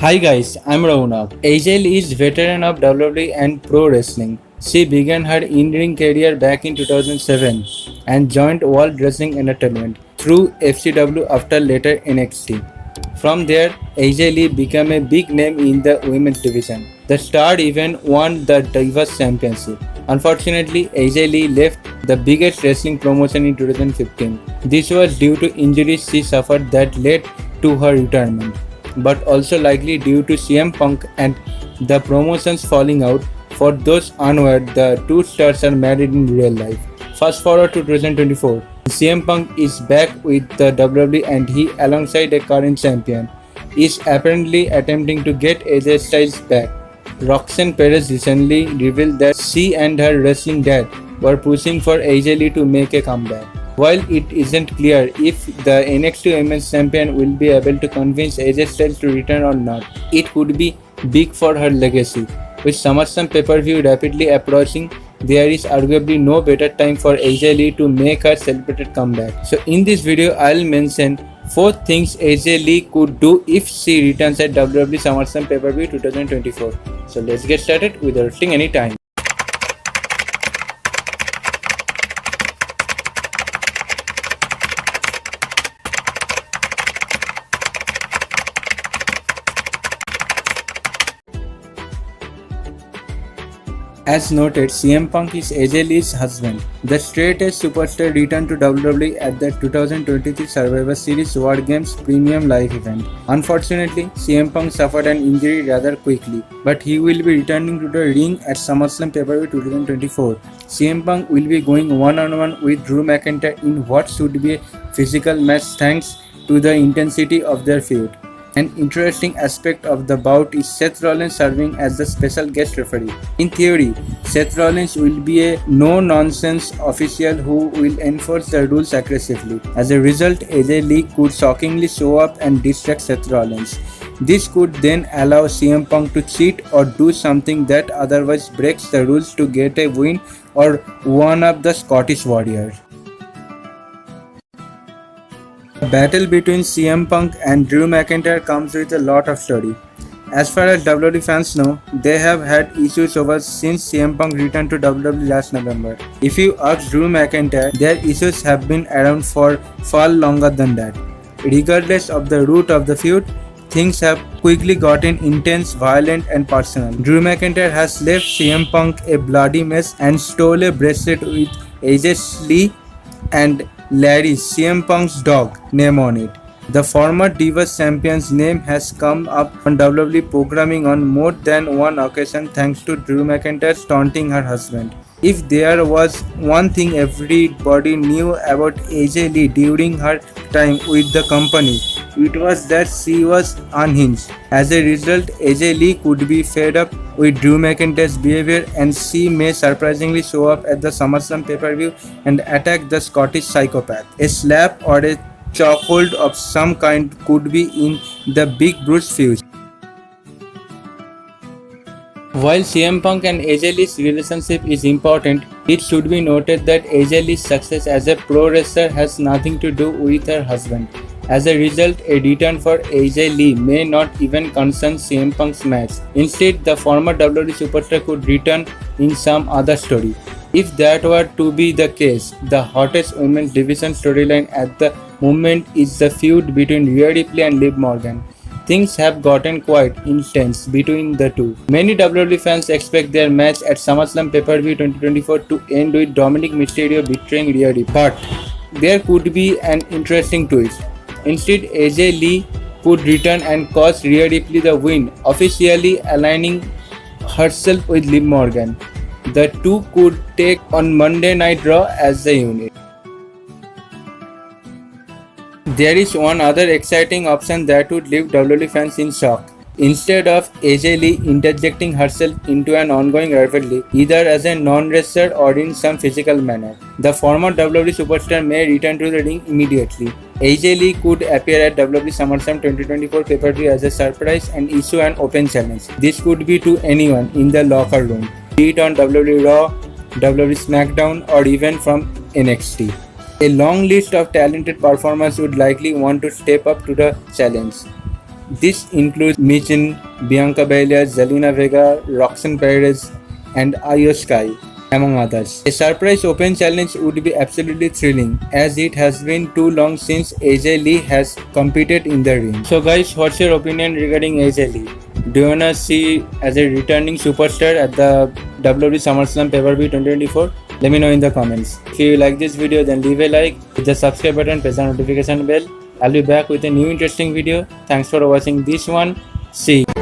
Hi guys, I'm Rauna. AJ Lee is veteran of WWE and pro wrestling. She began her in-ring career back in 2007 and joined World Wrestling Entertainment through FCW after later NXT. From there, AJ Lee became a big name in the women's division. The star even won the Divas Championship. Unfortunately, AJ Lee left the biggest wrestling promotion in 2015. This was due to injuries she suffered that led to her retirement, but also likely due to CM Punk and the promotions falling out. For those unaware, the two stars are married in real life. Fast forward to 2024. CM Punk is back with the WWE and he, alongside a current champion, is apparently attempting to get AJ Styles back. Roxanne Perez recently revealed that she and her wrestling dad were pushing for AJ Lee to make a comeback. While it isn't clear if the NXT Women's Champion will be able to convince AJ Styles to return or not, it could be big for her legacy. With SummerSlam pay-per-view rapidly approaching, there is arguably no better time for AJ Lee to make her celebrated comeback. So in this video, I'll mention 4 things AJ Lee could do if she returns at WWE SummerSlam pay-per-view 2024. So let's get started without wasting any time. As noted, CM Punk is AJ Lee's husband. The straight-edge superstar returned to WWE at the 2023 Survivor Series War Games Premium Live event. Unfortunately, CM Punk suffered an injury rather quickly, but he will be returning to the ring at SummerSlam pay-per-view 2024. CM Punk will be going one-on-one with Drew McIntyre in what should be a physical match thanks to the intensity of their feud. An interesting aspect of the bout is Seth Rollins serving as the special guest referee. In theory, Seth Rollins will be a no-nonsense official who will enforce the rules aggressively. As a result, AJ Lee could shockingly show up and distract Seth Rollins. This could then allow CM Punk to cheat or do something that otherwise breaks the rules to get a win or one-up the Scottish Warrior. The battle between CM Punk and Drew McIntyre comes with a lot of story. As far as WWE fans know, they have had issues over since CM Punk returned to WWE last November. If you ask Drew McIntyre, their issues have been around for far longer than that. Regardless of the root of the feud, things have quickly gotten intense, violent and personal. Drew McIntyre has left CM Punk a bloody mess and stole a bracelet with AJ Lee and Larry, CM Punk's dog, name on it. The former Divas champion's name has come up on WWE programming on more than one occasion thanks to Drew McIntyre taunting her husband. If there was one thing everybody knew about AJ Lee during her time with the company, it was that she was unhinged. As a result, AJ Lee could be fed up with Drew McIntyre's behavior and she may surprisingly show up at the SummerSlam pay-per-view and attack the Scottish psychopath. A slap or a chokehold of some kind could be in the Big Bruce feud. While CM Punk and AJ Lee's relationship is important, it should be noted that AJ Lee's success as a pro wrestler has nothing to do with her husband. As a result, a return for AJ Lee may not even concern CM Punk's match. Instead, the former WWE superstar could return in some other story. If that were to be the case, the hottest women's division storyline at the moment is the feud between Rhea Ripley and Liv Morgan. Things have gotten quite intense between the two. Many WWE fans expect their match at SummerSlam pay-per-view 2024 to end with Dominic Mysterio betraying Rhea Ripley. But there could be an interesting twist. Instead, AJ Lee could return and cause Rhea Ripley the win, officially aligning herself with Liv Morgan. The two could take on Monday Night Raw as a unit. There is one other exciting option that would leave WWE fans in shock. Instead of AJ Lee interjecting herself into an ongoing rivalry, either as a non-wrestler or in some physical manner, the former WWE superstar may return to the ring immediately. AJ Lee could appear at WWE SummerSlam 2024 pay-per-view as a surprise and issue an open challenge. This could be to anyone in the locker room, be it on WWE Raw, WWE SmackDown or even from NXT. A long list of talented performers would likely want to step up to the challenge. This includes Michin, Bianca Belair, Zelina Vega, Roxanne Perez, and Io Sky, among others. A surprise open challenge would be absolutely thrilling, as it has been too long since AJ Lee has competed in the ring. So guys, what's your opinion regarding AJ Lee? Do you wanna see as a returning superstar at the WWE SummerSlam Pay-Per-View 2024? Let me know in the comments. If you like this video, then leave a like, hit the subscribe button, press the notification bell. I'll be back with a new interesting video. Thanks for watching this one. See you.